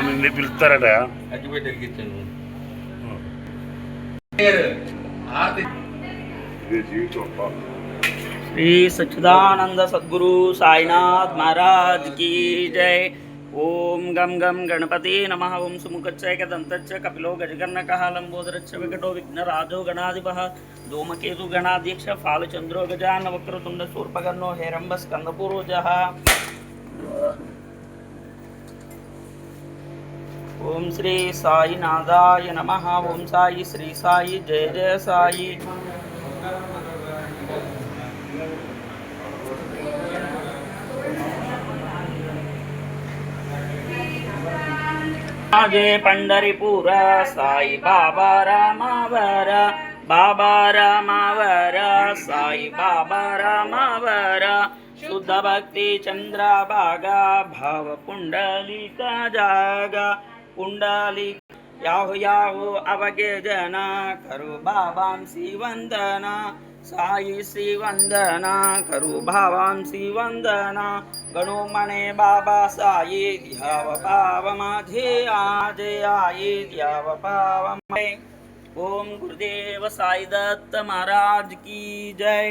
నిన్ను పిలుస్తారట. श्री सच्चिदानंद सद्गुरु साईनाथ महाराज की जय। ओम गम गम गणपति नमः। ओम सुमुखच्चैकदन्तच्च कपिलो गजकर्णकः लम्बोदरच्च विकटो विघ्नराजो गणाधिपः धूमकेतु गणाध्यक्ष फालचन्द्रो गजानन वक्रतुण्ड शूर्पकर्णो हेरम्ब स्कन्दपूर्वजः। ओम श्री साईनाथाय नमः। ओम साई श्री साई जय जय साई। जय पंढरीपुर साई बाबा रामावर, बाबा रामावर साई बाबा रामावर। शुद्ध भक्ति चंद्रभागा भाव पुंडलिका जागा। पुंडलिक याहू याहू अवगे जना करो बाबांसी वंदना। साई श्री वंदना करू भावांसी वंदना। गणो मणे बाबा साई ध्याव पाव माझे आजे आई ध्याव पाव मै। ओम गुरुदेव साई दत्त महाराज की जय।